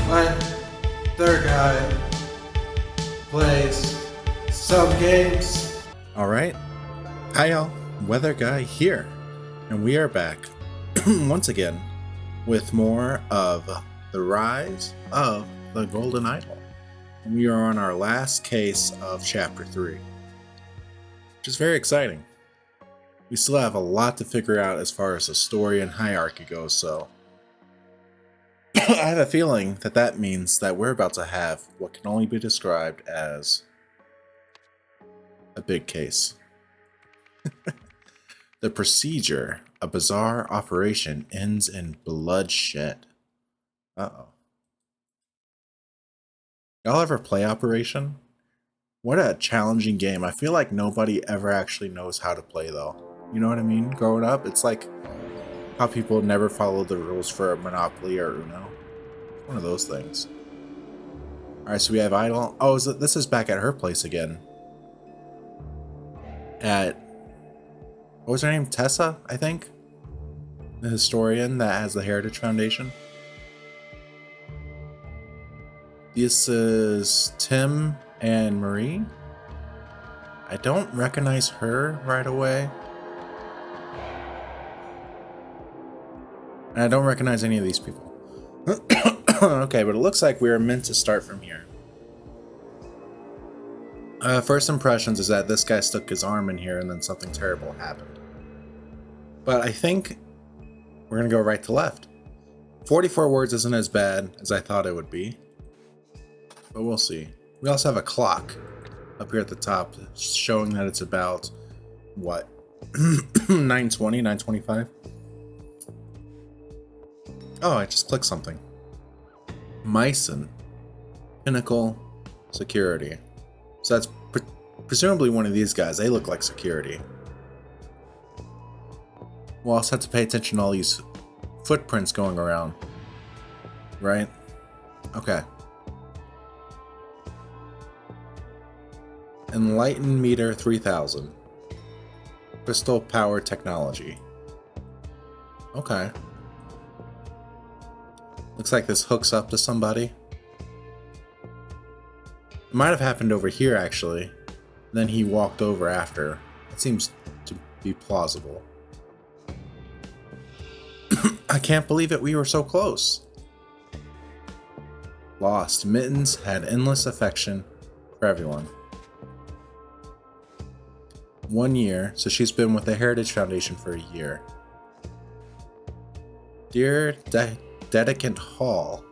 when their guy plays some games. Alright, hi y'all, Weather Guy here, and we are back once again with more of The Rise of the Golden Idol. And we are on our last case of Chapter 3, which is very exciting. We still have a lot to figure out as far as the story and hierarchy goes, so I have a feeling that that means that we're about to have what can only be described as a big case. The procedure, a bizarre operation, ends in bloodshed. Uh-oh. Y'all ever play Operation? What a challenging game. I feel like nobody ever actually knows how to play, though. You know what I mean? Growing up, it's like how people never follow the rules for Monopoly or Uno. One of those things. Alright, so we have Idol. Oh, this is back at her place again. At... What was her name? Tesa, I think? The historian that has the Heritage Foundation. This is Tim and Marie. I don't recognize her right away. And I don't recognize any of these people. Okay, but it looks like we're meant to start from here. First impressions is that this guy stuck his arm in here and then something terrible happened. But I think we're going to go right to left. 44 words isn't as bad as I thought it would be. But we'll see. We also have a clock up here at the top showing that it's about, what, 9:20, 9:25? Oh, I just clicked something. Myson. Pinnacle Security. So that's presumably one of these guys. They look like security. We'll also have to pay attention to all these footprints going around. Right? Okay. Enlighten Meter 3000. Crystal Power Technology. Okay. Looks like this hooks up to somebody. It might have happened over here, actually. Then he walked over after. It seems to be plausible. I can't believe it, we were so close. Lost. Mittens had endless affection for everyone. 1 year, so she's been with the Heritage Foundation for a year. Dear Dedicant Hall,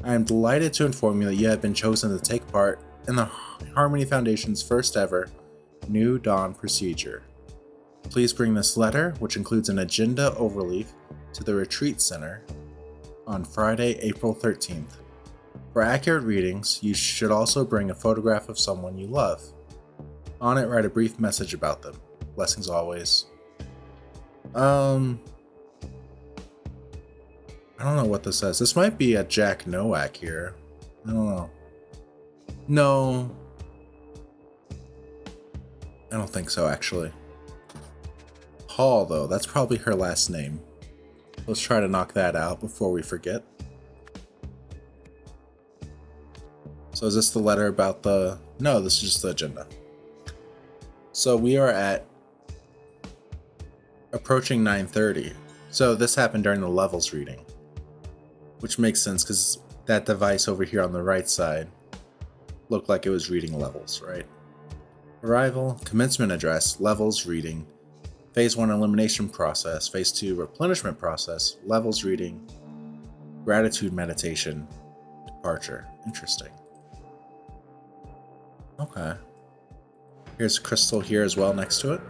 I am delighted to inform you that you have been chosen to take part in the Harmony Foundation's first ever New Dawn procedure. Please bring this letter, which includes an agenda overleaf, to the Retreat Center on Friday, April 13th. For accurate readings, you should also bring a photograph of someone you love. On it, write a brief message about them. Blessings always. I don't know what this says. This might be a Jack Nowak here. I don't know. No. I don't think so, actually. Hall, though. That's probably her last name. Let's try to knock that out before we forget. So is this the letter about the... No, this is just the agenda. So we are at... approaching 9:30. So this happened during the levels reading. Which makes sense, because that device over here on the right side looked like it was reading levels, right? Arrival, commencement address, levels reading, Phase 1 elimination process, Phase 2 replenishment process, levels reading, gratitude meditation, departure. Interesting. Okay. Here's crystal here as well next to it.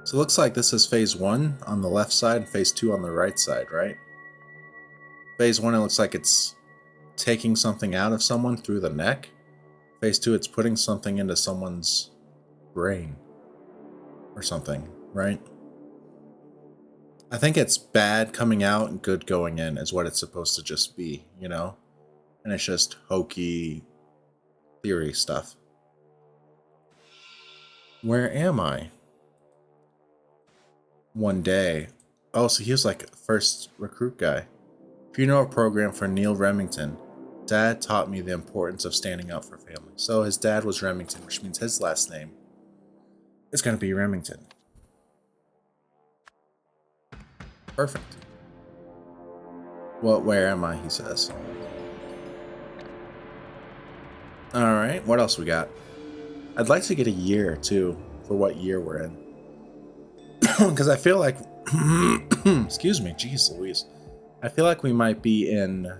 So it looks like this is Phase 1 on the left side and Phase 2 on the right side, right? Phase 1, it looks like it's taking something out of someone through the neck. Phase 2, it's putting something into someone's brain. Or something, right? I think it's bad coming out and good going in is what it's supposed to just be, you know? And it's just hokey theory stuff. Where am I? One day. Oh, so he was like first recruit guy. Funeral program for Neil Remington. Dad taught me the importance of standing up for family. So his dad was Remington, which means his last name is going to be Remington. Perfect. Well, where am I? He says. Alright, what else we got? I'd like to get a year, too, for what year we're in. Because I feel like... excuse me, jeez Louise. I feel like we might be in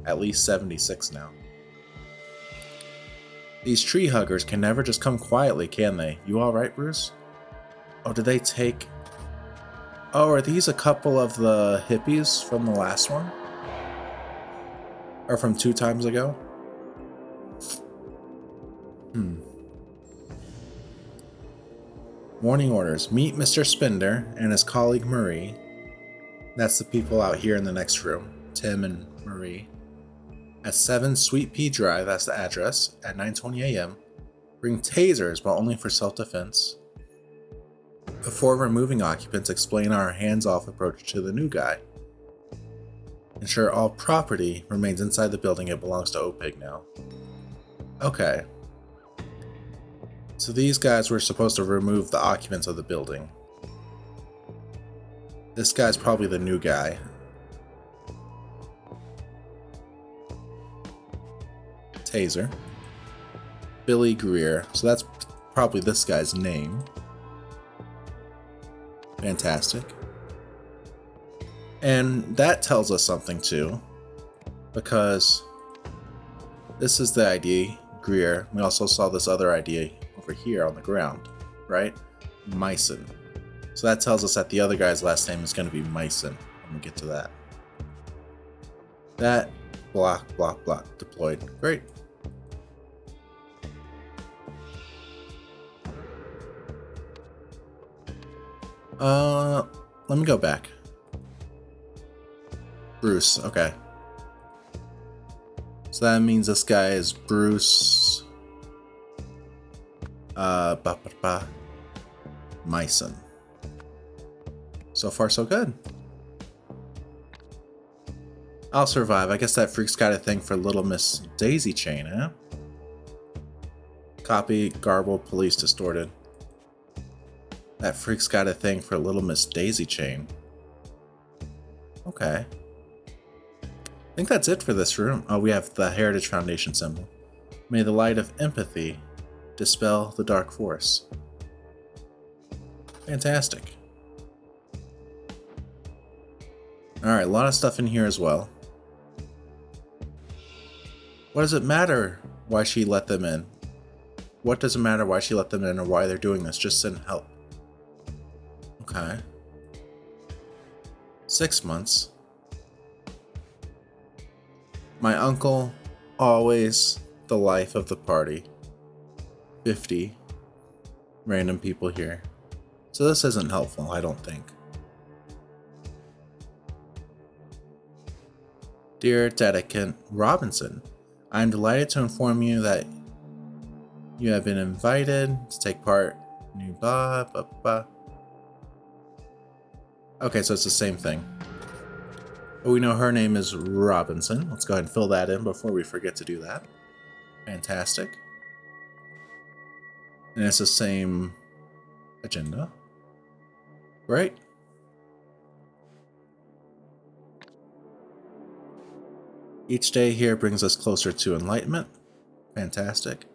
at least 76 now. These tree huggers can never just come quietly, can they? You alright, Bruce? Oh, did they take... Oh, are these a couple of the hippies from the last one? Or from 2 times ago? Warning orders. Meet Mr. Spender and his colleague Marie. That's the people out here in the next room. Tim and Marie. At 7 Sweet Pea Drive, that's the address, at 9:20 a.m. Bring tasers, but only for self-defense. Before removing occupants, explain our hands-off approach to the new guy. Ensure all property remains inside the building. It belongs to OPIG now. Okay. So these guys were supposed to remove the occupants of the building. This guy's probably the new guy. Taser. Billy Greer. So that's probably this guy's name. Fantastic. And that tells us something too, because this is the ID, Greer. We also saw this other ID over here on the ground, right? Myson. So that tells us that the other guy's last name is going to be Myson when we get to that. That block deployed. Great. Let me go back. Bruce, okay. So that means this guy is Bruce Myson. So far so good. I'll survive. I guess that freak's got a thing for Little Miss Daisy Chain, huh? Copy, garbled, police distorted. That freak's got a thing for Little Miss Daisy Chain. Okay. I think that's it for this room. Oh, we have the Heritage Foundation symbol. May the light of empathy dispel the dark force. Fantastic. Alright, a lot of stuff in here as well. What does it matter why she let them in? What does it matter why she let them in or why they're doing this? Just send help. Okay. 6 months. My uncle, always the life of the party. 50 random people here. So this isn't helpful, I don't think. Dear Dedicant Robinson, I am delighted to inform you that you have been invited to take part in blah blah blah. Okay, so it's the same thing. But we know her name is Robinson. Let's go ahead and fill that in before we forget to do that. Fantastic. And it's the same agenda. Great. Each day here brings us closer to enlightenment. Fantastic.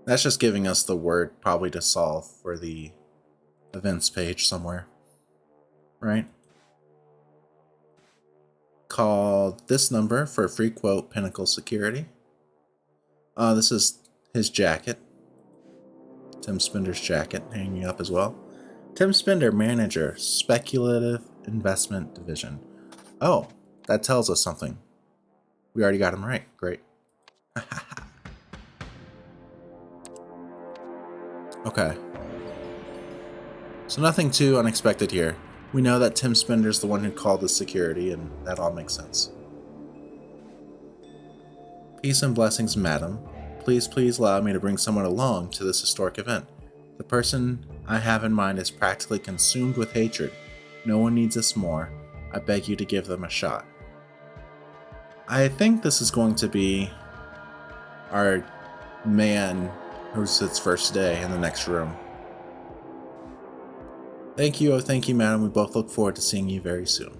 That's just giving us the word probably to solve for the events page somewhere. Right? Call this number for a free quote, Pinnacle Security. This is his jacket. Tim Spender's jacket hanging up as well. Tim Spender, manager, speculative investment division. Oh, that tells us something. We already got him right. Great. Okay. So nothing too unexpected here. We know that Tim Spender's the one who called the security, and that all makes sense. Peace and blessings, madam. Please allow me to bring someone along to this historic event. The person I have in mind is practically consumed with hatred. No one needs us more. I beg you to give them a shot. I think this is going to be our man who's its first day in the next room. Thank you, oh thank you, madam. We both look forward to seeing you very soon.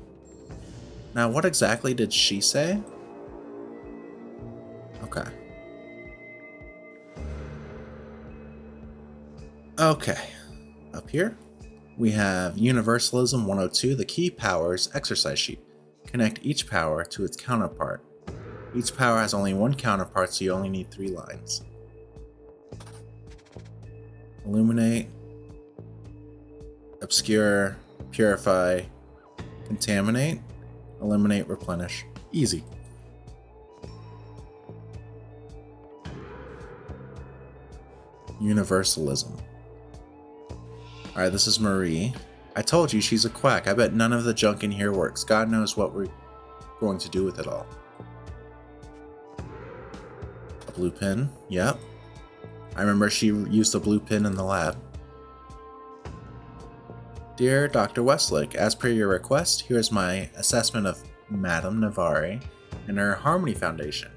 Now, what exactly did she say? Okay. Okay. Up here, we have Universalism 102, the key powers exercise sheet. Connect each power to its counterpart. Each power has only one counterpart, so you only need 3 lines. Illuminate, obscure, purify, contaminate, eliminate, replenish. Easy. Universalism. Alright, this is Marie. I told you she's a quack. I bet none of the junk in here works. God knows what we're going to do with it all. A blue pin. Yep. I remember she used a blue pin in the lab. Dear Dr. Westlake, as per your request, here is my assessment of Madame Nevari and her Harmony Foundation.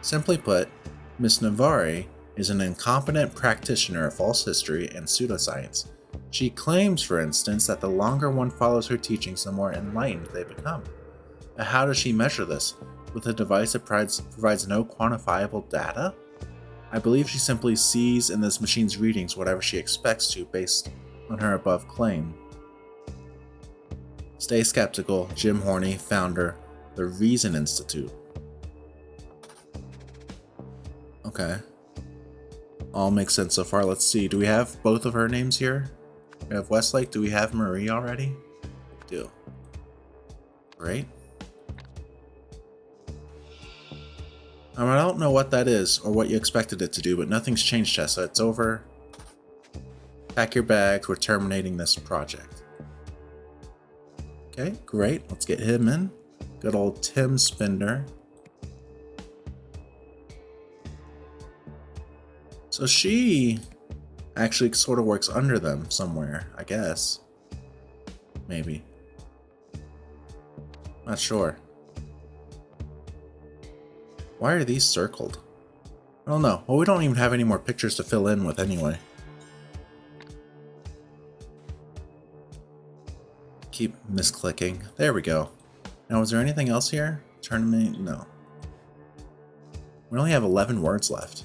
Simply put, Miss Nevari is an incompetent practitioner of false history and pseudoscience. She claims, for instance, that the longer one follows her teachings, the more enlightened they become. But how does she measure this? With a device that provides no quantifiable data? I believe she simply sees in this machine's readings whatever she expects to based on her above claim. Stay skeptical, Jim Horney, founder, the Reason Institute. Okay. All makes sense so far. Let's see. Do we have both of her names here? We have Westlake. Do we have Marie already? We do. Great. I don't know what that is or what you expected it to do, but nothing's changed, Tessa. It's over. Pack your bags. We're terminating this project. Okay, great. Let's get him in. Good old Tim Spender. So she actually sort of works under them somewhere, I guess. Maybe. Not sure. Why are these circled? I don't know. Well, we don't even have any more pictures to fill in with anyway. Keep misclicking. There we go. Now, is there anything else here? Tournament? No. We only have 11 words left.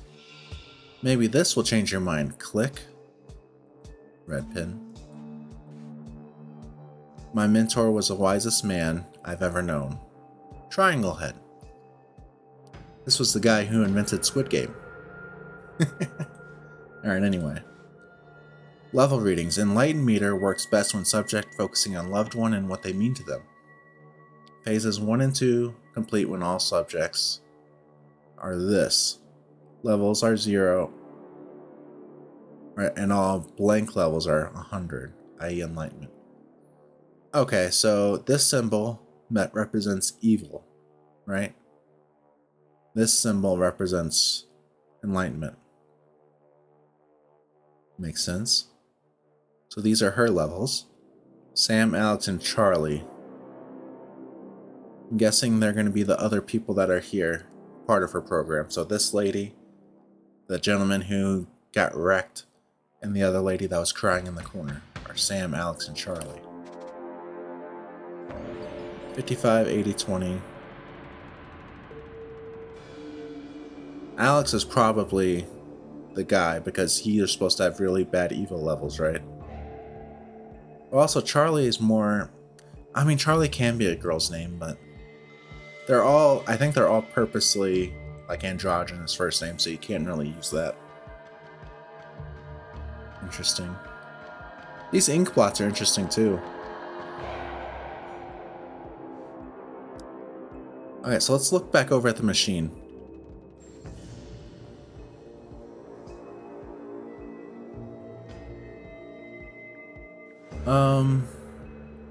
Maybe this will change your mind. Click. Red pin. My mentor was the wisest man I've ever known. Triangle head. This was the guy who invented Squid Game. Alright, anyway. Level readings. Enlightened meter works best when subject focusing on loved one and what they mean to them. Phases 1 and 2 complete when all subjects are this. Levels are 0. Right, and all blank levels are 100, i.e. enlightenment. Okay, so this symbol represents evil, right? This symbol represents enlightenment. Makes sense. So these are her levels. Sam, Alex, and Charlie. I'm guessing they're going to be the other people that are here, part of her program. So this lady, the gentleman who got wrecked, and the other lady that was crying in the corner are Sam, Alex, and Charlie. 55, 80, 20. Alex is probably the guy because he is supposed to have really bad evil levels, right? Also, Charlie is more... I mean, Charlie can be a girl's name, but they're all... I think they're all purposely like androgynous first names, so you can't really use that. Interesting. These ink blots are interesting too. Okay, so let's look back over at the machine.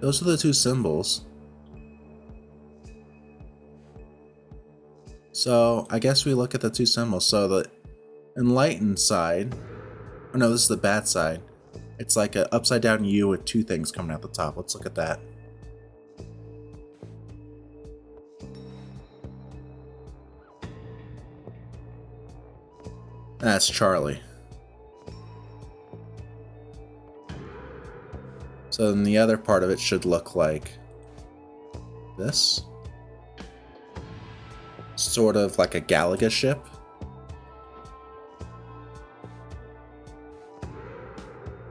Those are the two symbols. So I guess we look at the two symbols. So the enlightened side, oh no, this is the bad side. It's like an upside down U with two things coming out the top. Let's look at that. That's Charlie. So then the other part of it should look like this. Sort of like a Galaga ship.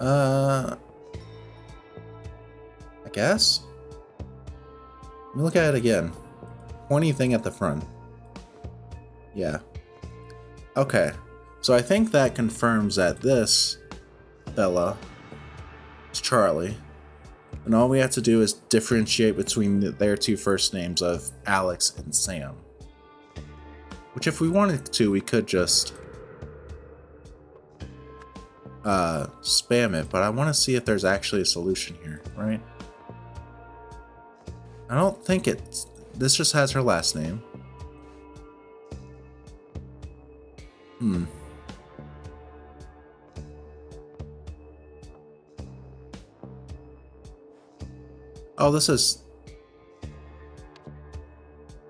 I guess? Let me look at it again. Pointy thing at the front. Yeah. Okay. So I think that confirms that this fella is Charlie. And all we have to do is differentiate between their two first names of Alex and Sam. Which if we wanted to, we could just spam it, but I want to see if there's actually a solution here, right? I don't think it's... This just has her last name. Oh, this is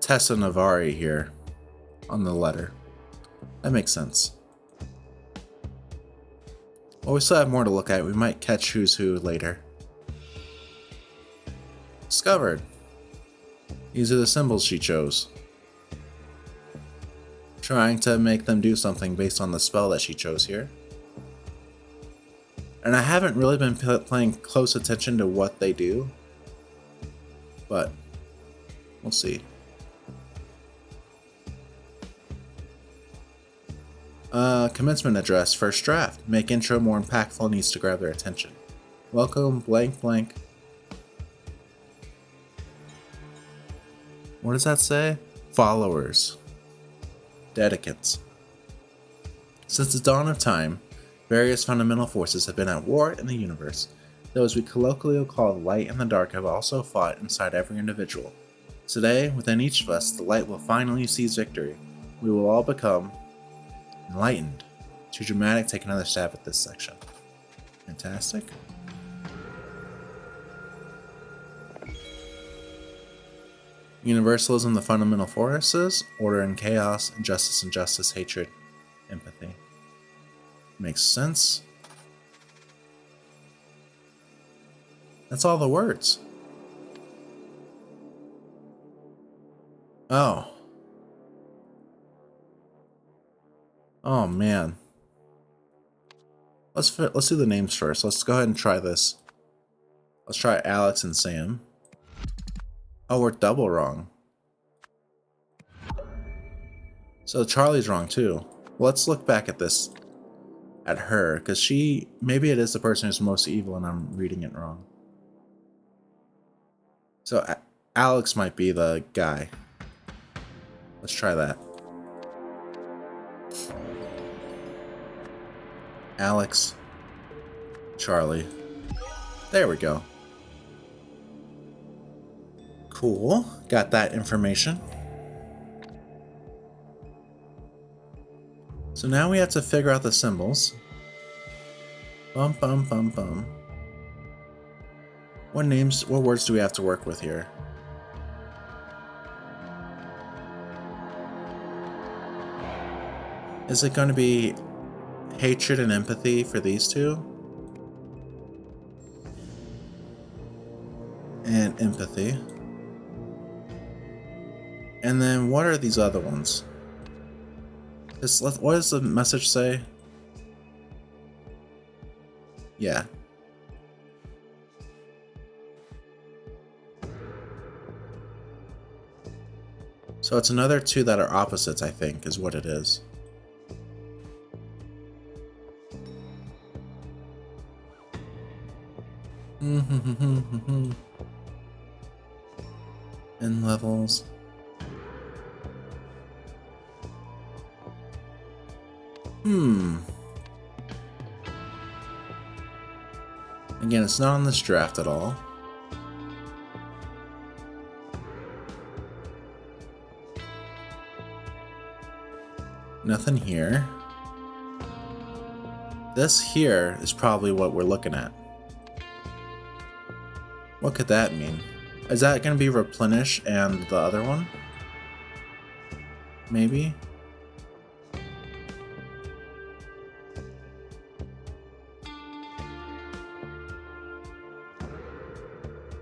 Tesa Nevari here on the letter. That makes sense. Well, we still have more to look at. We might catch who's who later. Discovered. These are the symbols she chose. Trying to make them do something based on the spell that she chose here. And I haven't really been paying close attention to what they do. But we'll see. Commencement address, first draft. Make intro more impactful, needs to grab their attention. Welcome, blank, blank. What does that say? Followers. Dedicants. Since the dawn of time, various fundamental forces have been at war in the universe. Those we colloquially call the light and the dark have also fought inside every individual. Today, within each of us, the light will finally seize victory. We will all become enlightened. Too dramatic, take another stab at this section. Fantastic. Universalism, the fundamental forces, order and chaos, injustice, hatred, empathy. Makes sense. That's all the words. Oh. Oh man. Let's do the names first. Let's go ahead and try this. Let's try Alex and Sam. Oh, we're double wrong. So Charlie's wrong too. Well, let's look back at this. At her, because maybe it is the person who's most evil and I'm reading it wrong. So Alex might be the guy. Let's try that. Alex, Charlie. There we go. Cool. Got that information. So now we have to figure out the symbols. Bum bum bum bum. What words do we have to work with here? Is it going to be hatred and empathy for these two? And empathy. And then what are these other ones? What does the message say? Yeah. So it's another two that are opposites, I think, is what it is. N levels. Again, it's not on this draft at all. Nothing here. This here is probably what we're looking at. What could that mean? Is that going to be replenish and the other one? Maybe?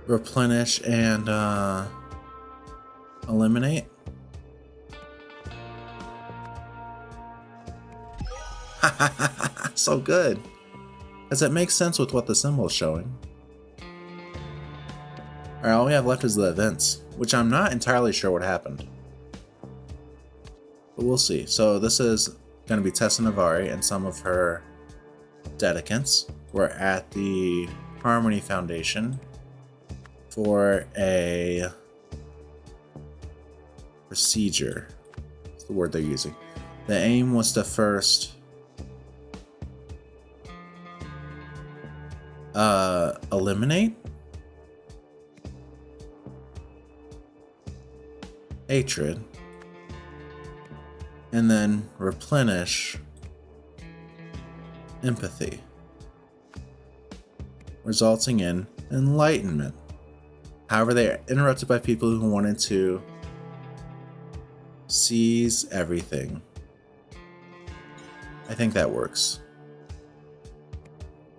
replenish and eliminate. So good, as it makes sense with what the symbol is showing. Alright, all we have left is the events, which I'm not entirely sure what happened. But we'll see. So this is going to be Tesa Nevari and some of her dedicants. We're at the Harmony Foundation for a procedure. That's the word they're using. The aim was to first eliminate hatred and then replenish empathy, resulting in enlightenment. However, they are interrupted by people who wanted to seize everything. I think that works.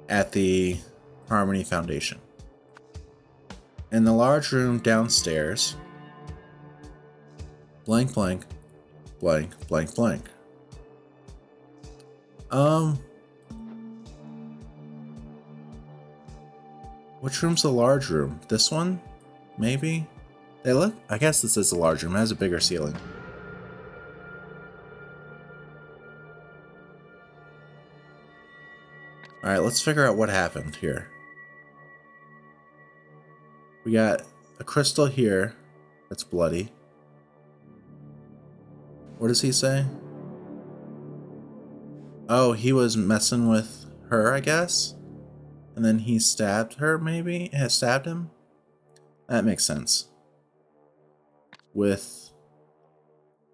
At the Harmony Foundation. In the large room downstairs, blank blank blank blank blank. Which room's the large room? This one? Maybe? They look, I guess this is the large room. It has a bigger ceiling. Alright, let's figure out what happened here. We got a crystal here that's bloody. What does he say? Oh, he was messing with her, I guess? And then he stabbed her, maybe? Has stabbed him? That makes sense. With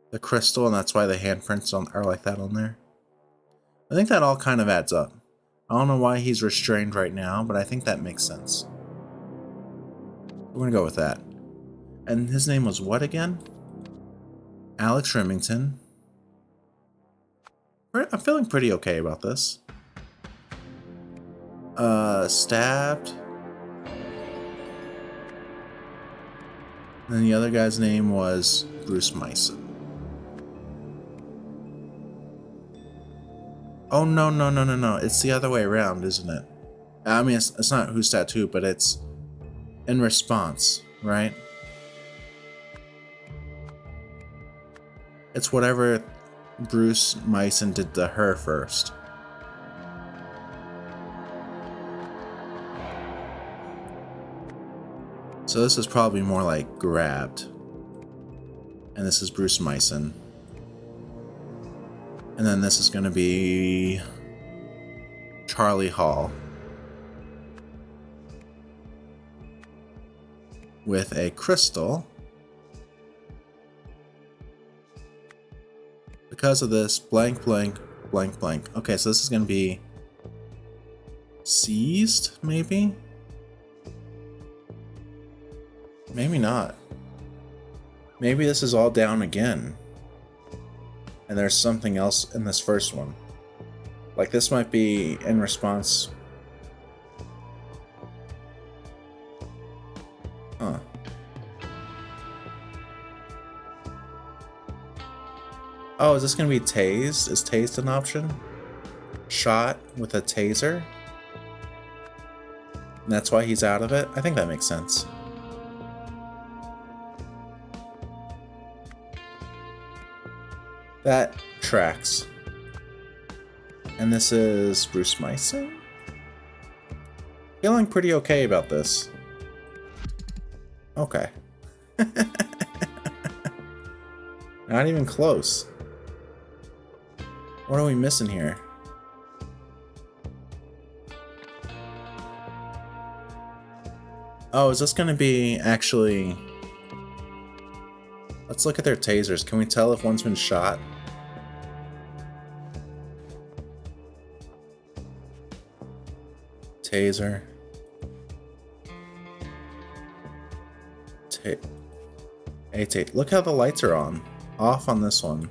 the crystal, and that's why the handprints are like that on there. I think that all kind of adds up. I don't know why he's restrained right now, but I think that makes sense. We're gonna go with that. And his name was what again? Alex Remington. I'm feeling pretty okay about this. Stabbed. And then the other guy's name was Bruce Myson. Oh, no. It's the other way around, isn't it? I mean, it's not who's tattooed, but it's in response, right? It's whatever Bruce Myson did to her first. So this is probably more like grabbed. And this is Bruce Myson. And then this is going to be Charlie Hall. With a crystal. Because of this, blank, blank, blank, blank. Okay, so this is going to be seized, maybe? Maybe not. Maybe this is all down again. And there's something else in this first one. Like this might be in response. Huh. Oh, is this going to be tased? Is tased an option? Shot with a taser? And that's why he's out of it? I think that makes sense. That tracks. And this is Bruce Myson? Feeling pretty okay about this. Okay. Not even close. What are we missing here? Oh, is this going to be actually... Let's look at their tasers. Can we tell if one's been shot? Taser. Look how the lights are on. Off on this one.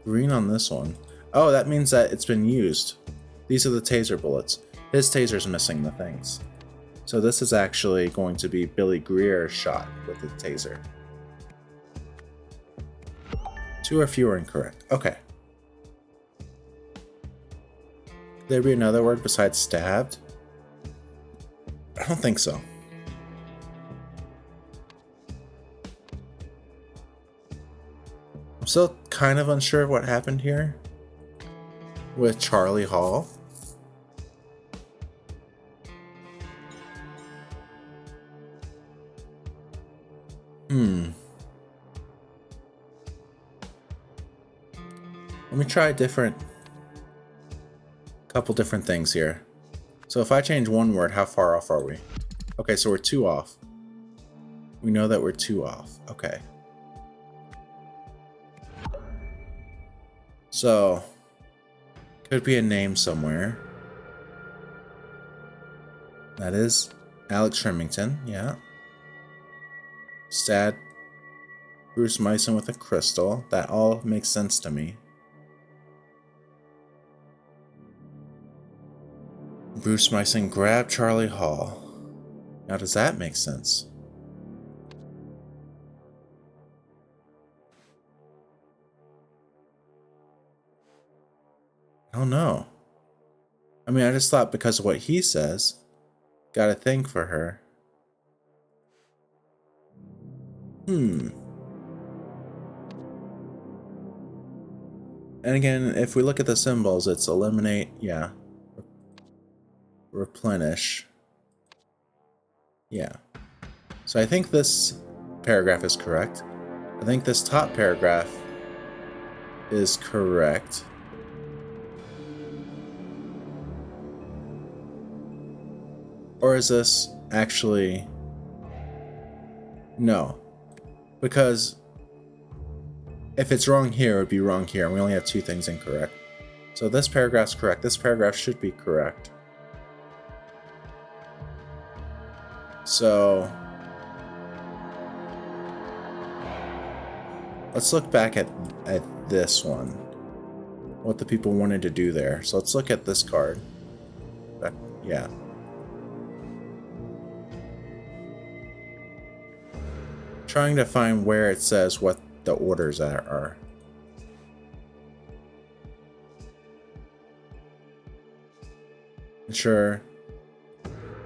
Green on this one. Oh, that means that it's been used. These are the taser bullets. His taser's missing the things. So this is actually going to be Billy Greer shot with the taser. 2 or fewer incorrect. Okay. Could there be another word besides stabbed? I don't think so. I'm still kind of unsure of what happened here with Charlie Hall. Let me try a couple different things here. So if I change one word, how far off are we? Okay, so we're 2 off. We know that we're 2 off. Okay. So, could be a name somewhere. That is Alex Remington, yeah. Stab Bruce Myson with a crystal. That all makes sense to me. Bruce Myson grabbed Charlie Hall. Now does that make sense? I don't know. I mean, I just thought because of what he says, got a thing for her. And again, if we look at the symbols, it's eliminate, yeah. Replenish. Yeah. So I think this paragraph is correct. I think this top paragraph is correct. Or is this actually... No. Because if it's wrong here, it would be wrong here. And we only have 2 things incorrect. So this paragraph's correct. This paragraph should be correct. So let's look back at this one. What the people wanted to do there. So let's look at this card. Yeah. Trying to find where it says what the orders are. Sure.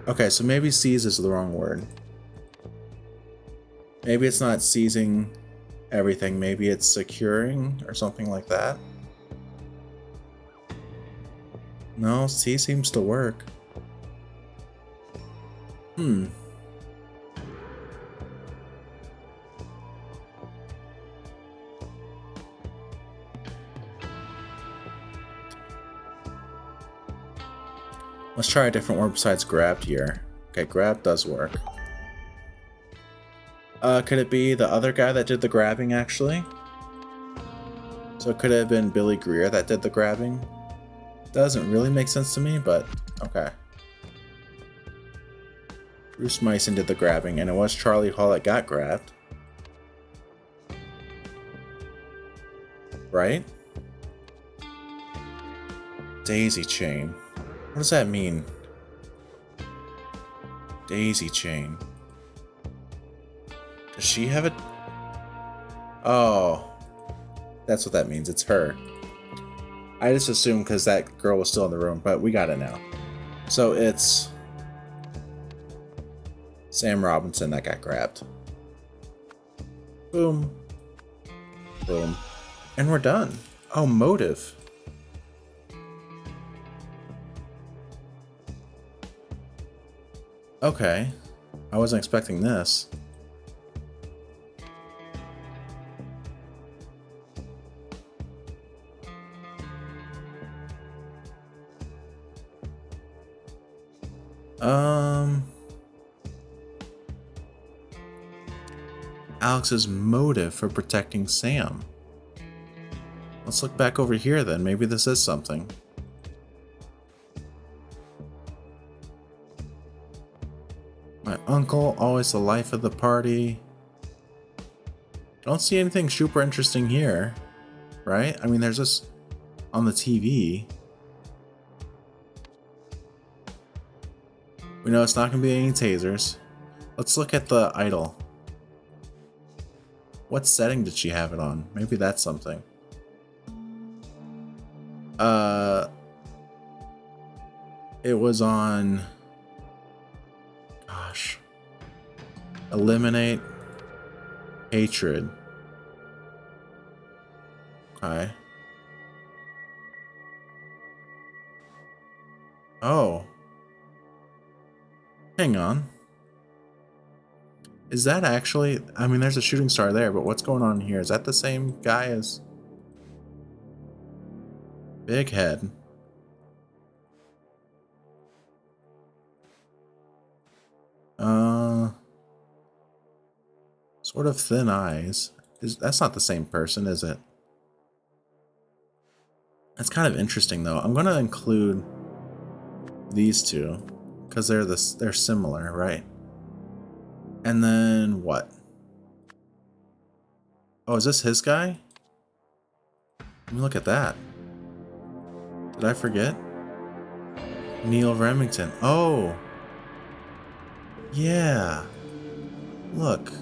Okay, so maybe seize is the wrong word. Maybe it's not seizing everything. Maybe it's securing or something like that. No, C seems to work. Let's try a different word besides grabbed here. Okay, grab does work. Could it be the other guy that did the grabbing, actually? So it could have been Billy Greer that did the grabbing. Doesn't really make sense to me, but okay. Bruce Myson did the grabbing, and it was Charlie Hall that got grabbed. Right? Daisy chain. What does that mean? Daisy chain. Does she have it? Oh. That's what that means. It's her. I just assumed because that girl was still in the room, but we got it now. So it's Sam Robinson that got grabbed. Boom. Boom. And we're done. Oh, motive. Okay. I wasn't expecting this. Alex's motive for protecting Sam. Let's look back over here then. Maybe this is something. My uncle, always the life of the party. Don't see anything super interesting here, right? I mean, there's this on the TV. We know it's not going to be any tasers. Let's look at the idol. What setting did she have it on? Maybe that's something. It was on... Gosh. Eliminate hatred. Okay. Oh. Hang on. Is that actually... I mean, there's a shooting star there, but what's going on here? Is that the same guy as... Big head? Sort of thin eyes. That's not the same person, is it? That's kind of interesting, though. I'm going to include these two because they're similar, right? And then what? Oh, is this his guy? Let me look at that. Did I forget? Neil Remington. Oh. Yeah. Look.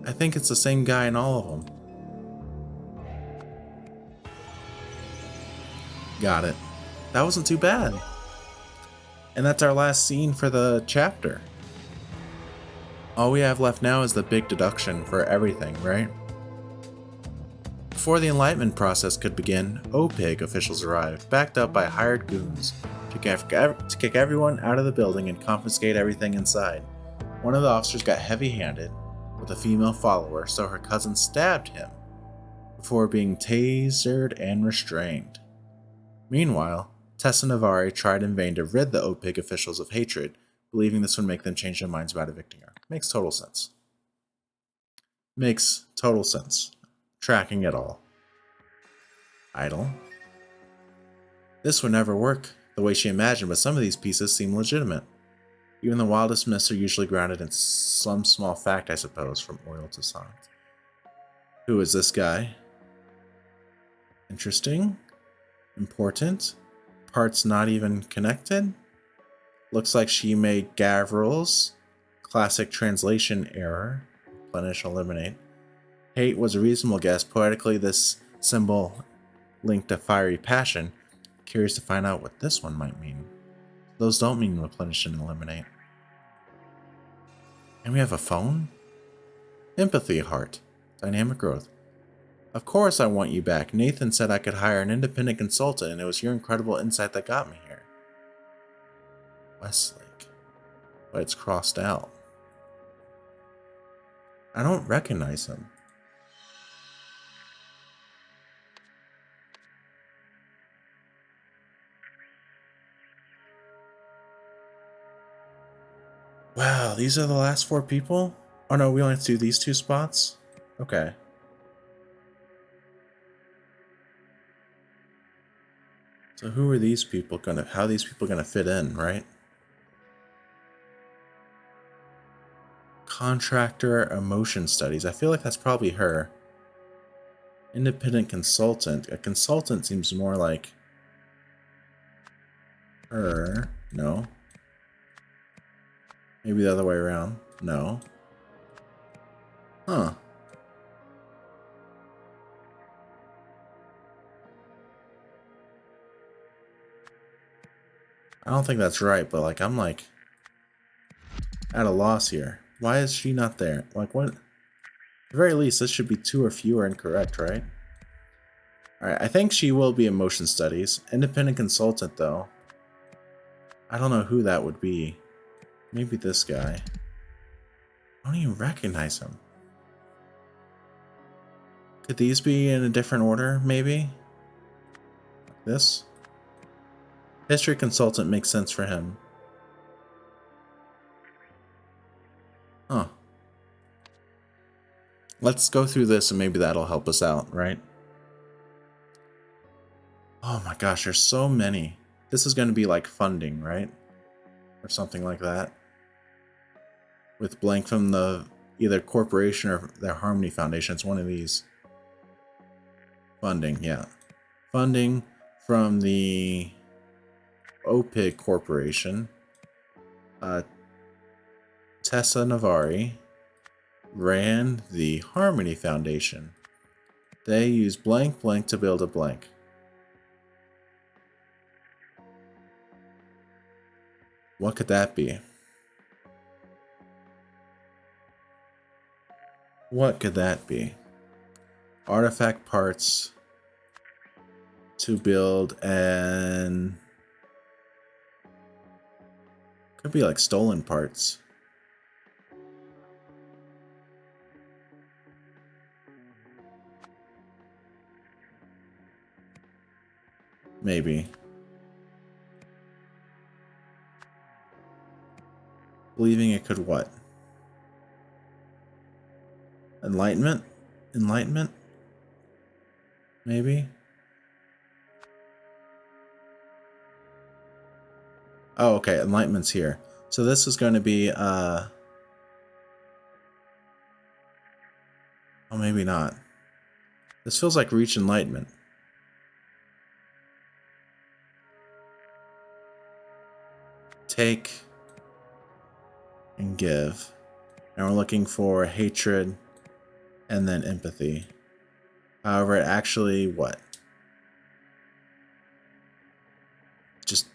I think it's the same guy in all of them. Got it. That wasn't too bad. And that's our last scene for the chapter. All we have left now is the big deduction for everything, right? Before the enlightenment process could begin, OPIG officials arrived, backed up by hired goons, to kick everyone out of the building and confiscate everything inside. One of the officers got heavy-handed with a female follower, so her cousin stabbed him before being tasered and restrained. Meanwhile, Tesa Nevari tried in vain to rid the OPIG officials of hatred, believing this would make them change their minds about evicting her. Makes total sense. Makes total sense. Tracking it all. Idle. This would never work the way she imagined, but some of these pieces seem legitimate. Even the wildest myths are usually grounded in some small fact, I suppose, from oil to science. Who is this guy? Interesting. Important. Parts not even connected. Looks like she made Gavrils. Classic translation error. Replenish, eliminate. Hate was a reasonable guess. Poetically, this symbol linked to fiery passion. Curious to find out what this one might mean. Those don't mean replenish and eliminate. And we have a phone? Empathy heart. Dynamic growth. Of course I want you back. Nathan said I could hire an independent consultant, and it was your incredible insight that got me here. Westlake. But it's crossed out. I don't recognize him. Wow, these are the last 4 people? Oh no, we only have to do these 2 spots? Okay. So who are these people how are these people gonna fit in, right? Contractor emotion studies. I feel like that's probably her. Independent consultant. A consultant seems more like her. No. Maybe the other way around. No. Huh. I don't think that's right, but I'm at a loss here. Why is she not there? Like what? At the very least, this should be 2 or fewer incorrect, right? Alright, I think she will be emotion studies. Independent consultant, though. I don't know who that would be. Maybe this guy. I don't even recognize him. Could these be in a different order, maybe? This? History consultant makes sense for him. Huh. Let's go through this and maybe that'll help us out, right? Oh my gosh, there's so many. This is going to be like funding, right? Or something like that. With blank from the either corporation or their Harmony Foundation. It's one of these. Funding, yeah. Funding from the OPIG Corporation, Tesa Nevari, ran the Harmony Foundation. They use blank blank to build a blank. What could that be? What could that be? Artifact parts to build an... Could be like stolen parts. Maybe. Believing it could what? Enlightenment? Enlightenment? Maybe? Oh, okay. Enlightenment's here. So this is going to be, oh, maybe not. This feels like reach enlightenment. Take and give. And we're looking for hatred and then empathy. However, it actually, what? Just,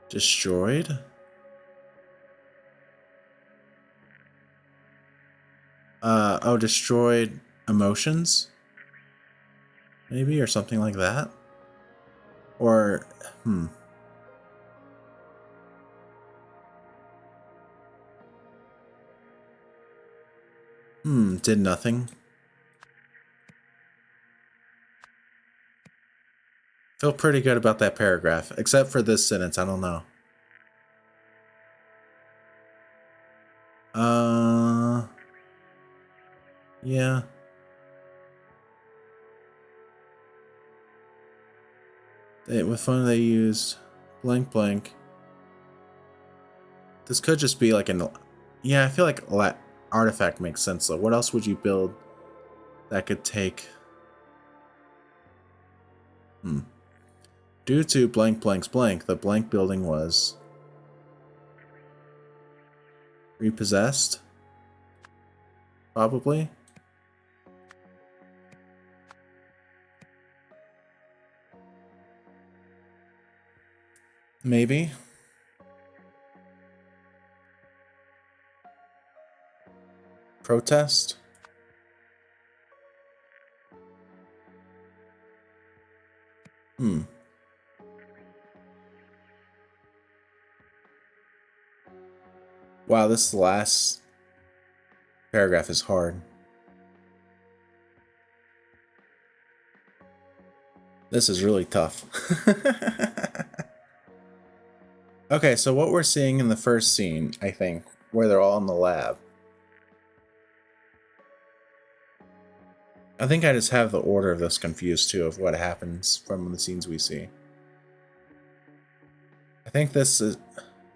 Destroyed? Oh, destroyed emotions? Maybe, or something like that? Or, did nothing. Feel pretty good about that paragraph, except for this sentence, I don't know. Yeah. With fun they used blank blank. This could just be like an... Yeah, I feel like artifact makes sense though. What else would you build that could take... Due to blank blank's blank, the blank building was... repossessed? Probably? Maybe? Protest? Wow, this last paragraph is hard. This is really tough. Okay, so what we're seeing in the first scene, I think, where they're all in the lab. I think I just have the order of this confused too, of what happens from the scenes we see. I think this is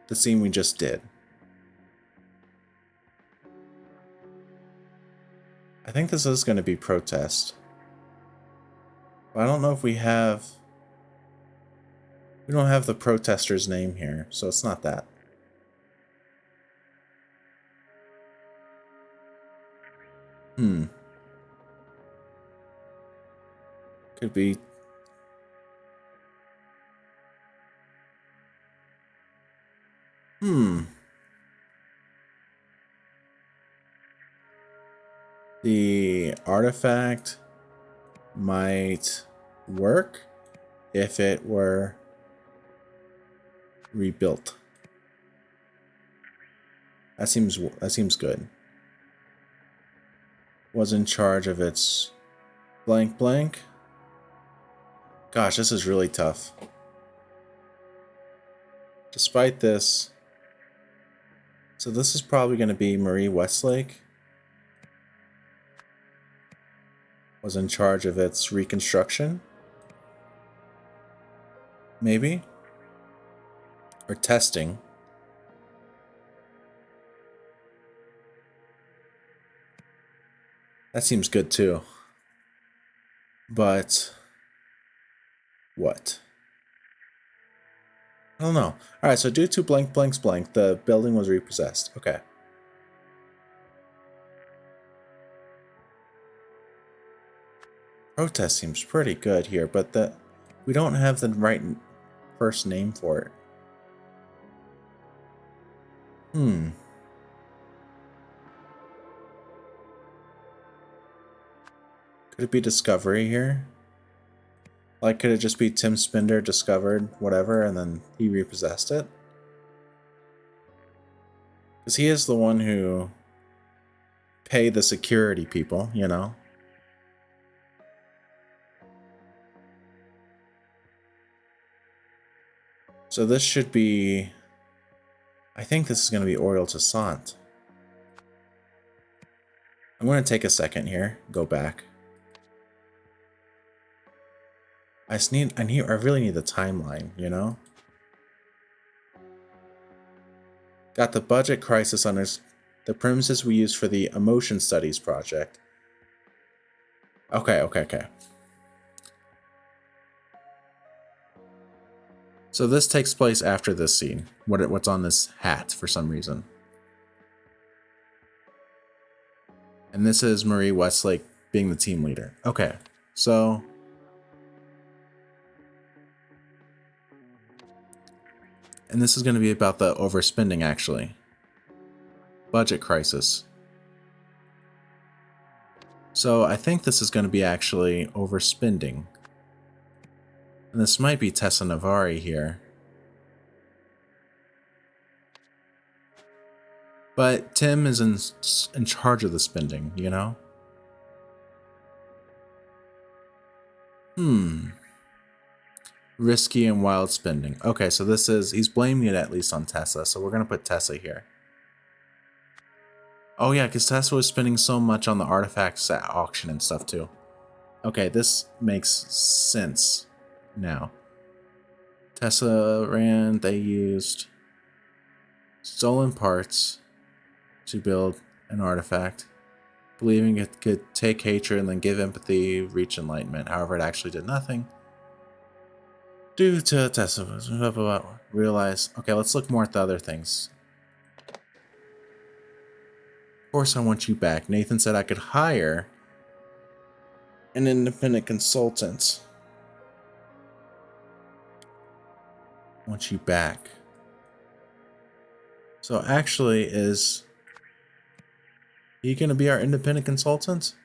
the scene we just did. I think this is going to be protest. But I don't know if we have... We don't have the protester's name here, so it's not that. Could be... The artifact might work if it were rebuilt. That seems good. Was in charge of its blank blank. Gosh, this is really tough. Despite this, so this is probably going to be Marie Westlake. Was in charge of its reconstruction. Maybe? Or testing. That seems good too. But what? I don't know. Alright, so due to blank blanks blank, the building was repossessed. Okay. Protest seems pretty good here, but we don't have the right first name for it. Hmm. Could it be Discovery here? Like, could it just be Tim Spinder discovered whatever and then he repossessed it? Because he is the one who paid the security people, you know? So this should be... I think this is going to be Oriel Toussaint. I'm going to take a second here, go back. I really need the timeline, you know? Got the budget crisis on the premises we used for the emotion studies project. Okay. So this takes place after this scene. What's on this hat for some reason. And this is Marie Westlake being the team leader. Okay, so... And this is going to be about the overspending, actually. Budget crisis. So I think this is going to be actually overspending. And this might be Tesa Nevari here. But Tim is in charge of the spending, you know? Risky and wild spending. Okay, so he's blaming it at least on Tesa, so we're going to put Tesa here. Oh yeah, because Tesa was spending so much on the artifacts at auction and stuff too. Okay, this makes sense now. They used stolen parts to build an artifact, believing it could take hatred and then give empathy, reach enlightenment. However, it actually did nothing. Due to Tesa, realize, okay, let's look more at the other things. Of course I want you back. Nathan said I could hire an independent consultant. I want you back. So actually, is he going to be our independent consultant?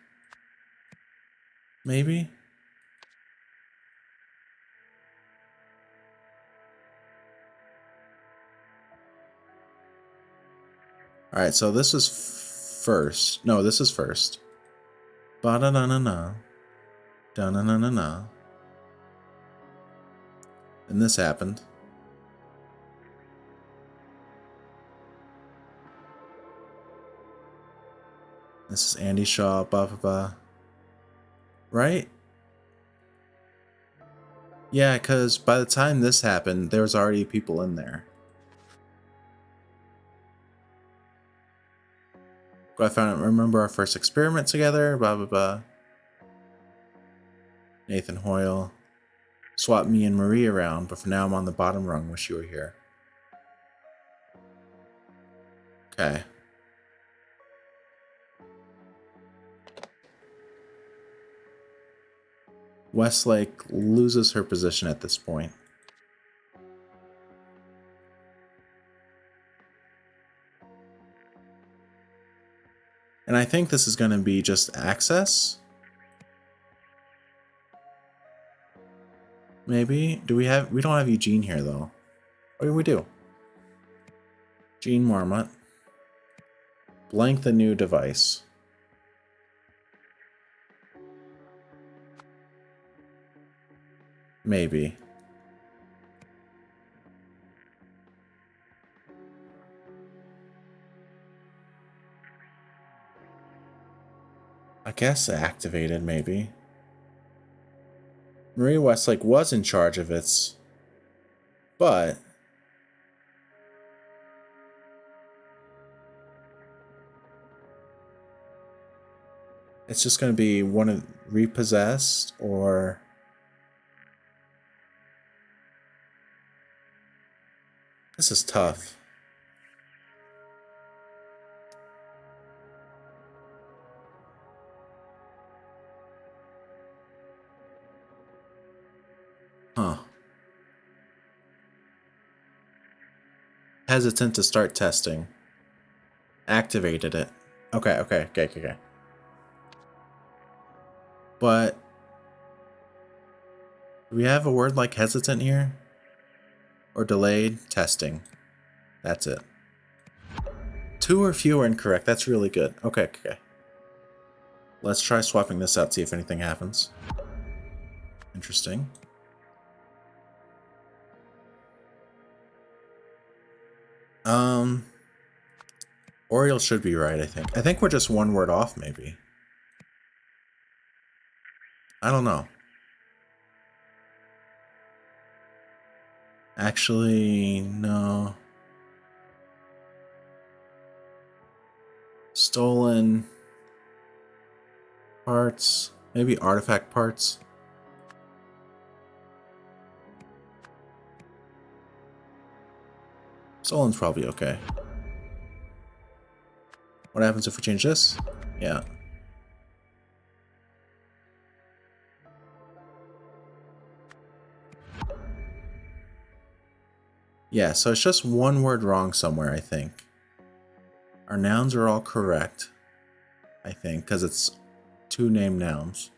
Maybe? Alright, so this is first. No, this is first. Ba-da-na-na-na. Da-na-na-na-na. And this happened. This is Andy Shaw, blah blah blah. Right? Yeah, because by the time this happened, there was already people in there. Remember our first experiment together, blah blah blah. Nathan Hoyle. Swap me and Marie around, but for now I'm on the bottom rung. Wish you were here. Okay. Westlake loses her position at this point. And I think this is going to be just access. Maybe. We don't have Eugene here though. What do we do? Gene Marmot. Blank the new device. Maybe. I guess activated, maybe. Marie Westlake was in charge of its... But... It's just going to be one of repossessed or... This is tough. Huh. Hesitant to start testing. Activated it. Okay. But do we have a word like hesitant here? Or delayed? Testing. That's it. 2 or fewer incorrect. That's really good. Okay. Let's try swapping this out, see if anything happens. Interesting. Oriole should be right, I think. I think we're just one word off, maybe. I don't know. Actually, no. Stolen parts. Maybe artifact parts. Stolen's probably okay. What happens if we change this? Yeah. Yeah, so it's just one word wrong somewhere, I think. Our nouns are all correct, I think, because it's 2 named nouns.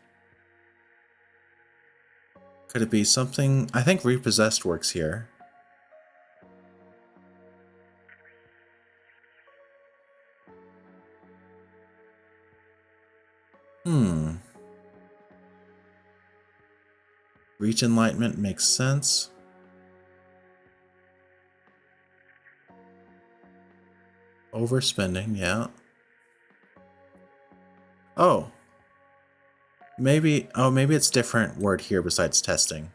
Could it be something... I think repossessed works here. Reach enlightenment makes sense. Overspending, yeah. Oh. Maybe it's different word here besides testing.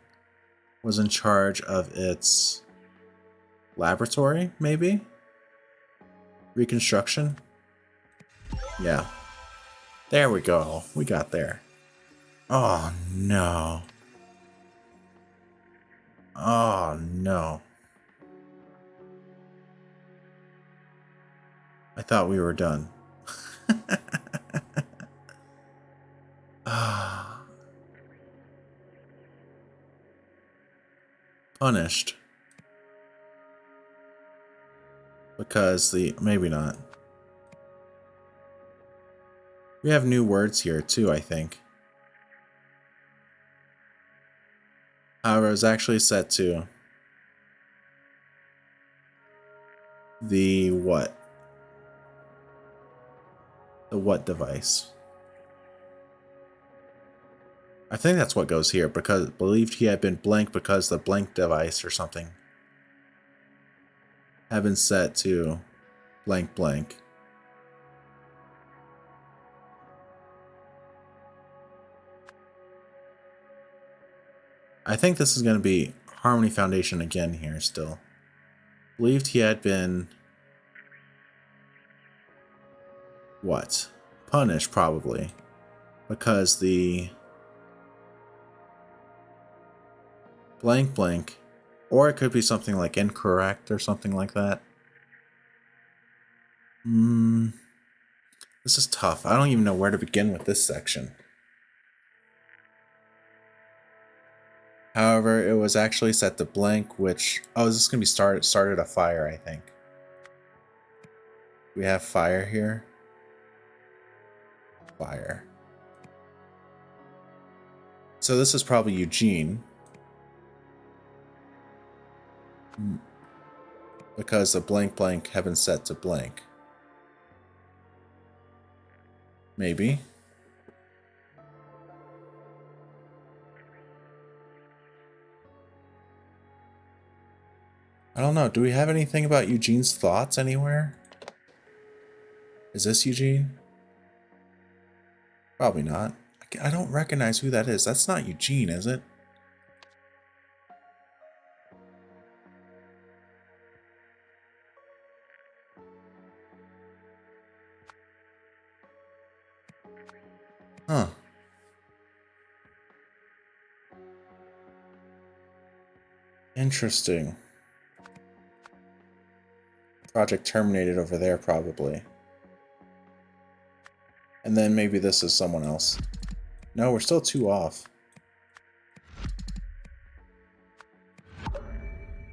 Was in charge of its laboratory, maybe? Reconstruction? Yeah. There we go. We got there. Oh, no. Oh, no. I thought we were done. Punished. Because maybe not. We have new words here too, I think. However, it was actually set to the what? The what device? I think that's what goes here, because believed he had been blank because the blank device or something had been set to blank blank. I think this is going to be Harmony Foundation again here still. Believed he had been... what? Punished, probably. Because the... blank blank, or it could be something like incorrect or something like that. This is tough. I don't even know where to begin with this section. However, it was actually set to blank, which... oh, this is going to be started a fire, I think. We have fire here. Fire. So this is probably Eugene. Because the blank blank have been set to blank. Maybe. I don't know. Do we have anything about Eugene's thoughts anywhere? Is this Eugene? Probably not. I don't recognize who that is. That's not Eugene, is it? Huh. Interesting. Project terminated over there, probably. And then maybe this is someone else. No, we're still 2 off.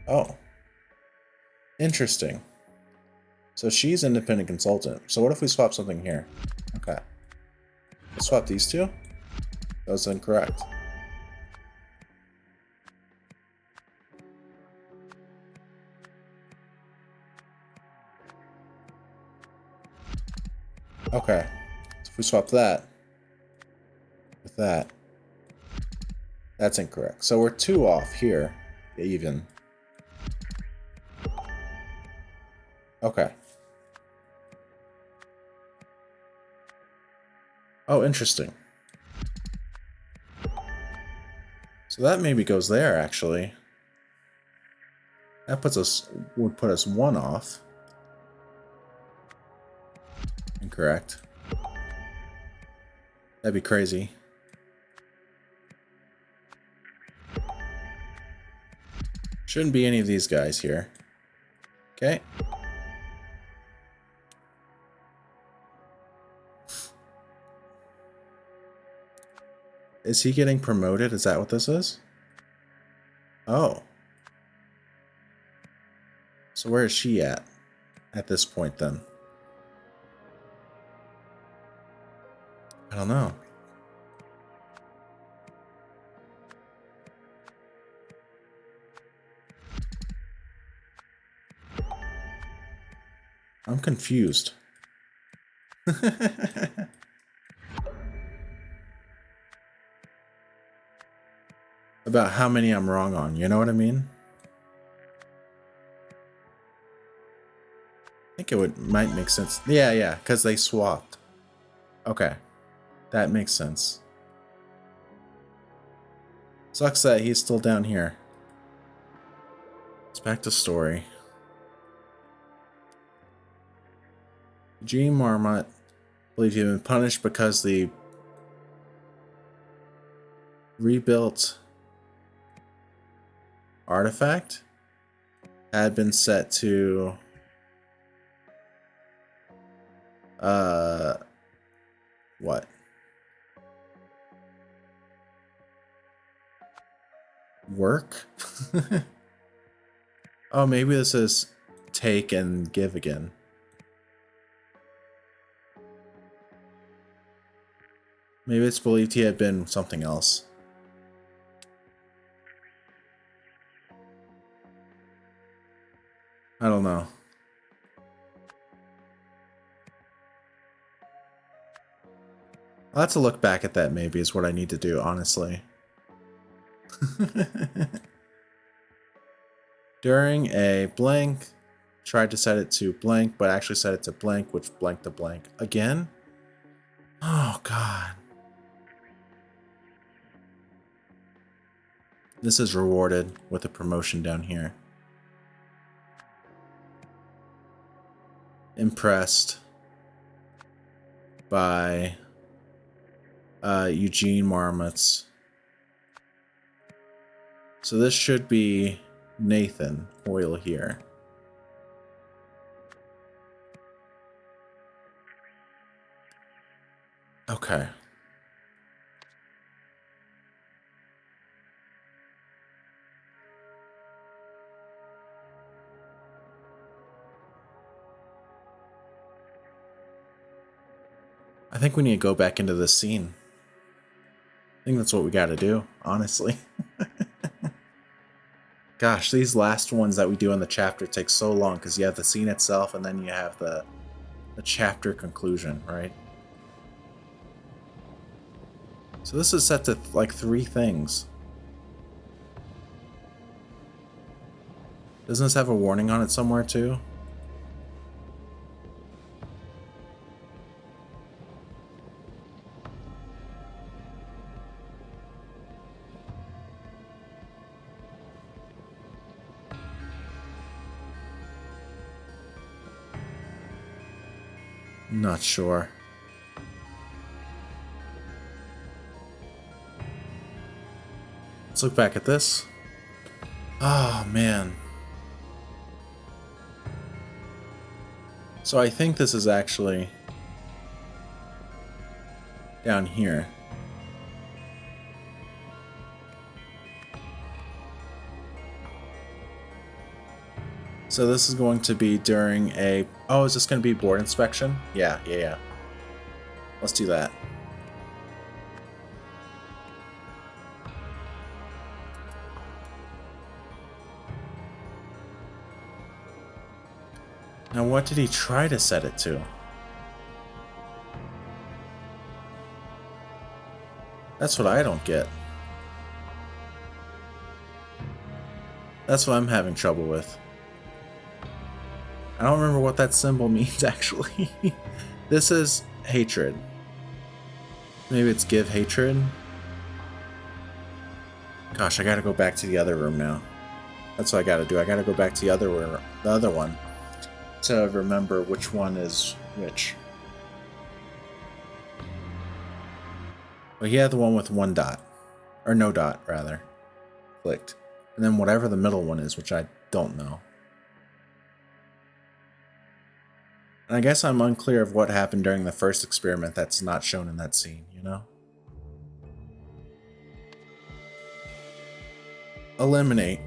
Oh. Interesting. So she's independent consultant. So what if we swap something here? Okay. Let's swap these two? That was incorrect. Okay. So if we swap that with that, that's incorrect. So we're 2 off here, even. Okay. Oh, interesting. So that maybe goes there, actually. That would put us 1 off. Incorrect. That'd be crazy. Shouldn't be any of these guys here. Okay. Is he getting promoted? Is that what this is? Oh. So where is she at this point then? I don't know. I'm confused. About how many I'm wrong on, you know what I mean? I think it might make sense. Yeah, because they swapped. Okay. That makes sense. Sucks that he's still down here. It's back to story. Eugene Marmot believes he had been punished because the rebuilt artifact had been set to what? Work? Oh, maybe this is take and give again. Maybe it's believed he had been something else. I don't know. I'll have to look back at that, maybe, is what I need to do, honestly. During a blank, tried to set it to blank, but actually set it to blank, which blank to blank. Again? Oh, God. This is rewarded with a promotion down here. Impressed by Eugene Marmot's. So this should be Nathan Hoyle here. Okay. I think we need to go back into this scene. I think that's what we gotta do, honestly. Gosh, these last ones that we do in the chapter take so long because you have the scene itself and then you have the chapter conclusion, right? So this is set to like 3 things. Doesn't this have a warning on it somewhere too? Not sure. Let's look back at this. Oh, man. So I think this is actually down here. So this is going to be during a... Oh, is this going to be board inspection? Yeah. Let's do that. Now, what did he try to set it to? That's what I don't get. That's what I'm having trouble with. I don't remember what that symbol means, actually. This is hatred. Maybe it's give hatred? Gosh, I gotta go back to the other room now. That's what I gotta do. I gotta go back to the other one to remember which one is which. Well, he had the one with one dot. Or no dot, rather. Clicked. And then whatever the middle one is, which I don't know. And I guess I'm unclear of what happened during the first experiment that's not shown in that scene, you know? Eliminate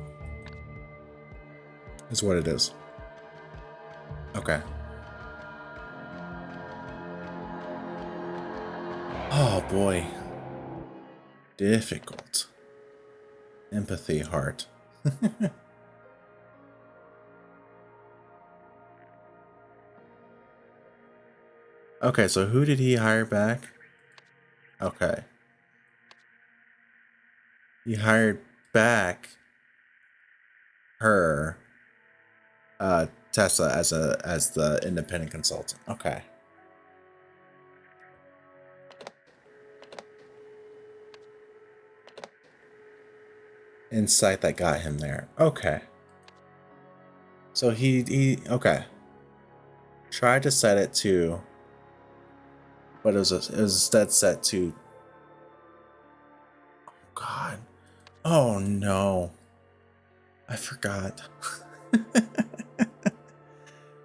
is what it is. Okay. Oh boy. Difficult. Empathy, heart. Okay, so who did he hire back? Okay. He hired back her, Tessa, as the independent consultant. Okay. Insight that got him there. Okay. So he okay. Tried to set it to, but it was instead set to. Oh God. Oh no. I forgot.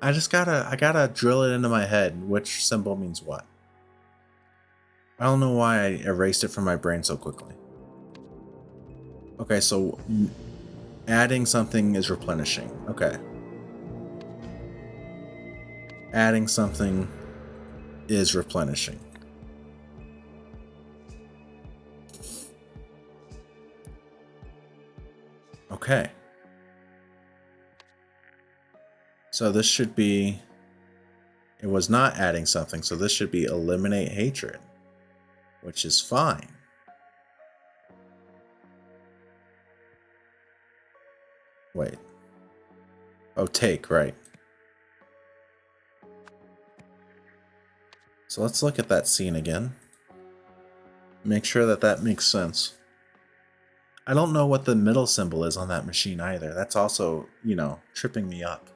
I gotta drill it into my head which symbol means what. I don't know why I erased it from my brain so quickly. Okay, so adding something is replenishing. Okay. Adding something is replenishing. Okay. So this should be... It was not adding something, so this should be eliminate hatred, which is fine. Wait. Oh, take, right. So let's look at that scene again. Make sure that that makes sense. I don't know what the middle symbol is on that machine either. That's also, you know, tripping me up.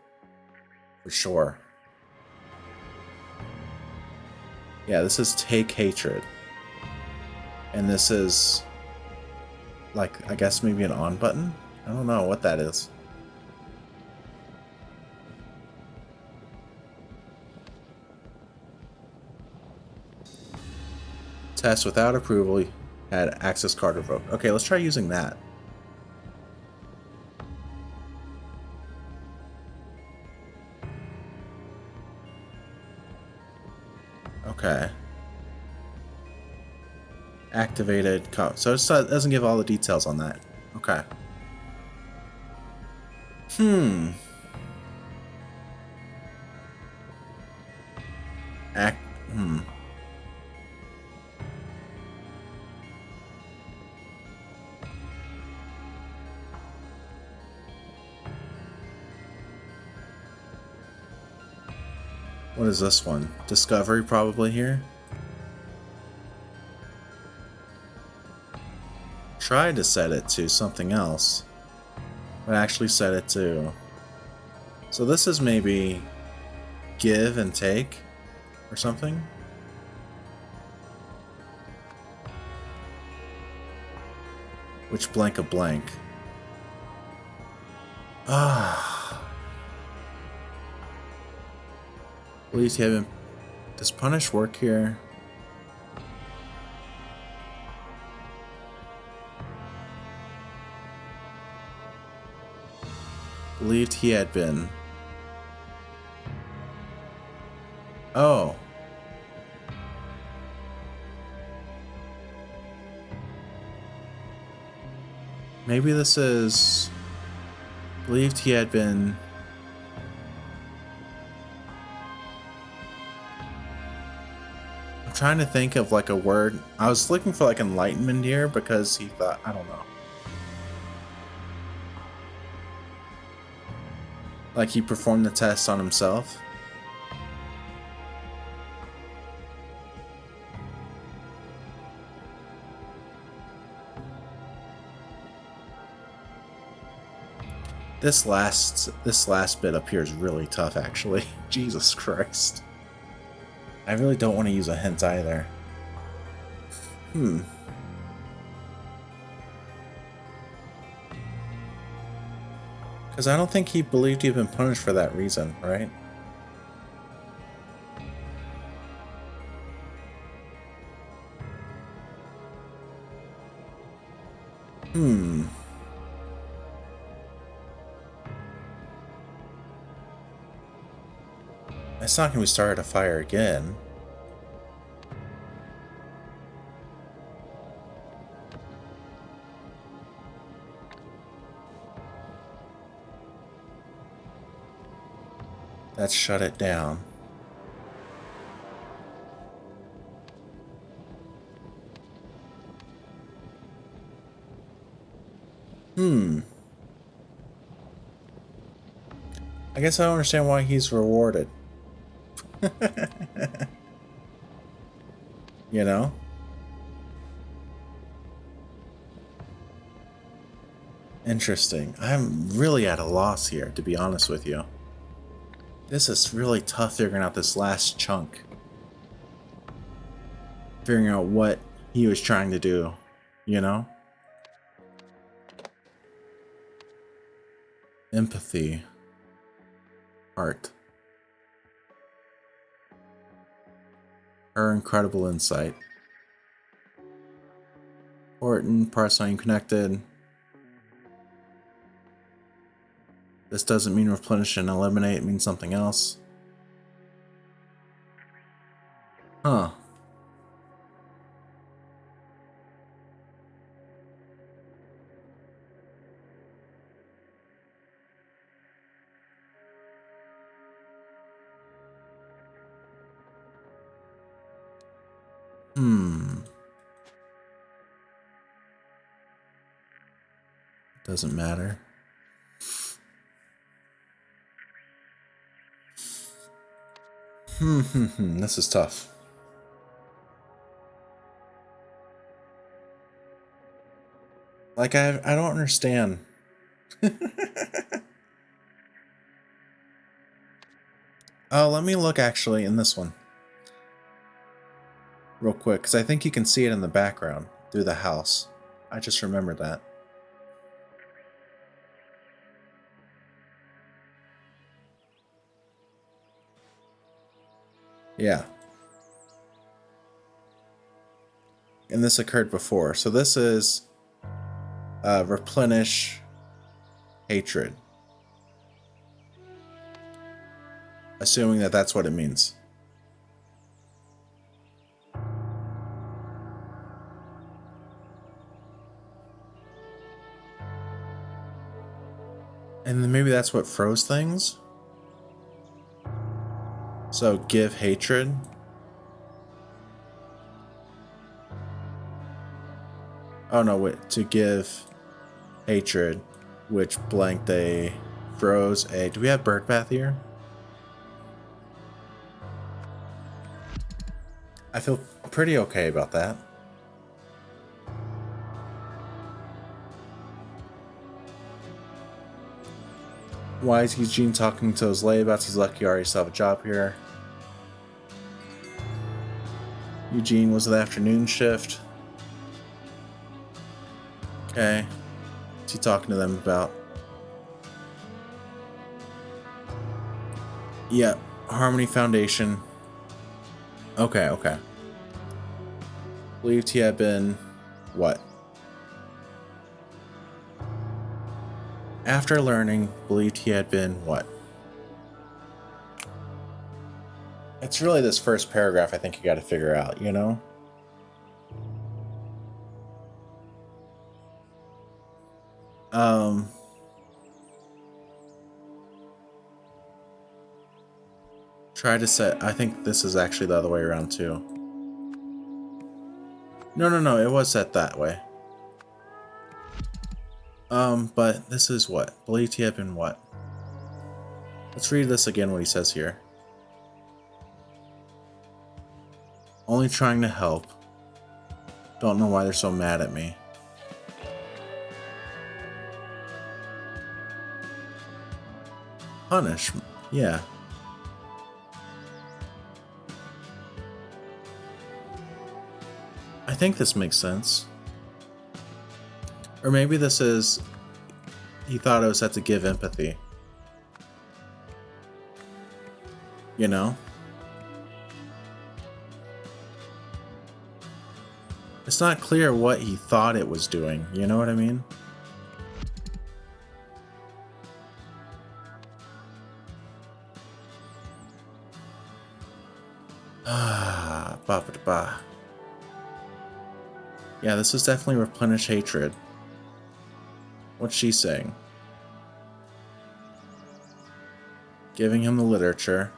For sure. Yeah, this is take hatred. And this is, like, I guess maybe an on button? I don't know what that is. Test without approval had access card revoked. Okay, let's try using that. Okay. Activated. So it doesn't give all the details on that. Okay. What is this one? Discovery probably here. Tried to set it to something else, but actually set it to... So this is maybe give and take or something? Which blank a blank? Ah. Please, you haven't. Does punish work here? Believed he had been. Oh. Maybe this is. Believed he had been. I'm trying to think of like a word. I was looking for like enlightenment here because he thought, I don't know. Like he performed the test on himself. This last bit up here is really tough, actually. Jesus Christ. I really don't want to use a hint either. Because I don't think he believed he'd been punished for that reason, right? It's not going to be started a fire again. Let's shut it down. I guess I don't understand why he's rewarded. You know? Interesting. I'm really at a loss here, to be honest with you. This is really tough figuring out this last chunk. Figuring out what he was trying to do, you know? Empathy. Heart. Her incredible insight. Important, personally connected. This doesn't mean replenish and eliminate, it means something else. Huh. Doesn't matter. This is tough. Like, I don't understand. Oh, let me look actually in this one. Real quick, because I think you can see it in the background through the house. I just remembered that. Yeah. And this occurred before. So this is replenish hatred. Assuming that that's what it means. And then maybe that's what froze things? So give hatred. Oh no, wait. To give hatred, which blanked a froze a... Do we have bird path here? I feel pretty okay about that. Why is Eugene talking to his layabouts? He's lucky he already still have a job here. Eugene was the afternoon shift. Okay. What's he talking to them about? Yeah, Harmony Foundation. Okay, okay. Believed he had been... what? After learning, believed he had been what? It's really this first paragraph I think you gotta figure out, you know? Try to set... I think this is actually the other way around too. No, it was set that way. But this is what? Believed he had been what? Let's read this again, what he says here. Only trying to help. Don't know why they're so mad at me. Punish? Yeah. I think this makes sense. Or maybe this is... he thought it was set to give empathy. You know? It's not clear what he thought it was doing, you know what I mean? Ah, ba-ba-da-ba. Yeah, this is definitely replenish hatred. What's she saying? Giving him the literature.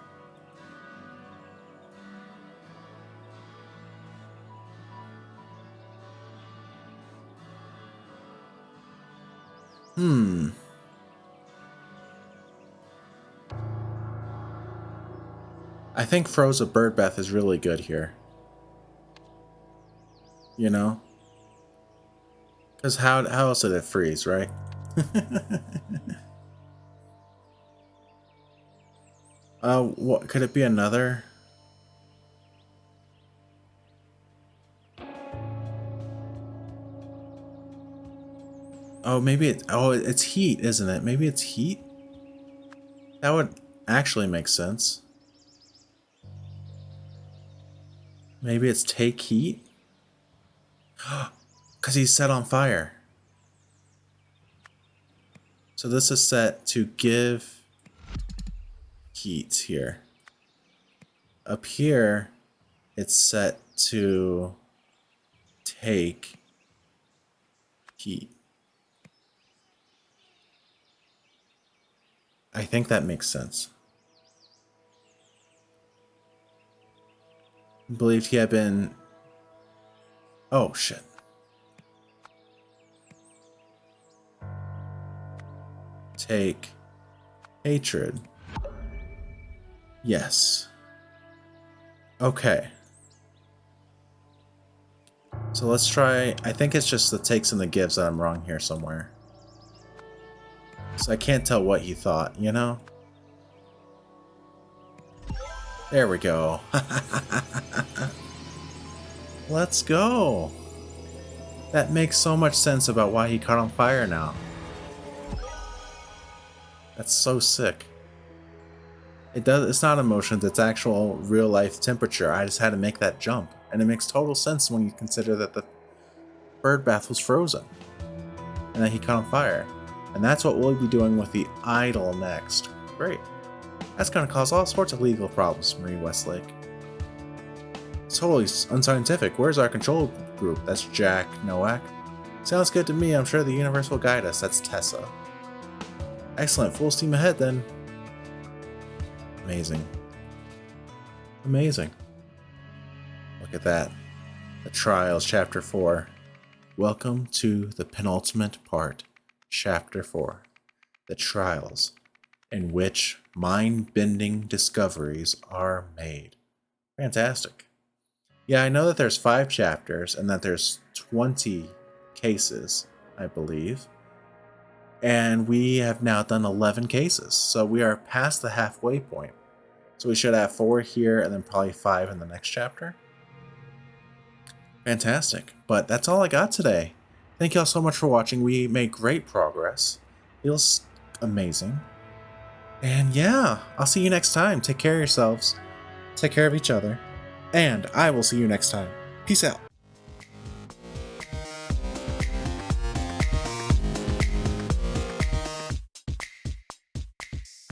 I think Froze of Birdbath is really good here. You know? Because how else did it freeze, right? What could it be another? Oh, maybe it's heat, isn't it? Maybe it's heat? That would actually make sense. Maybe it's take heat? Because he's set on fire. So this is set to give heat here. Up here, it's set to take heat. I think that makes sense. Believed he had been... oh, shit. Take hatred. Yes. Okay. So let's try... I think it's just the takes and the gives that I'm wrong here somewhere. So I can't tell what he thought, you know? There we go. Let's go. That makes so much sense about why he caught on fire now. That's so sick. It's not emotions, it's actual real life temperature. I just had to make that jump. And it makes total sense when you consider that the bird bath was frozen. And that he caught on fire. And that's what we'll be doing with the idol next. Great. That's going to cause all sorts of legal problems, Marie Westlake. It's totally unscientific. Where's our control group? That's Jack Nowak. Sounds good to me. I'm sure the universe will guide us. That's Tesa. Excellent. Full steam ahead, then. Amazing. Amazing. Look at that. The Trials, Chapter 4. Welcome to the penultimate part, Chapter 4. The Trials, in which mind-bending discoveries are made. Fantastic. Yeah, I know that there's 5 chapters and that there's 20 cases, I believe. And we have now done 11 cases, so we are past the halfway point. So we should have 4 here and then probably 5 in the next chapter. Fantastic. But that's all I got today. Thank y'all so much for watching. We make great progress. Feels amazing. And yeah, I'll see you next time. Take care of yourselves. Take care of each other. And I will see you next time. Peace out.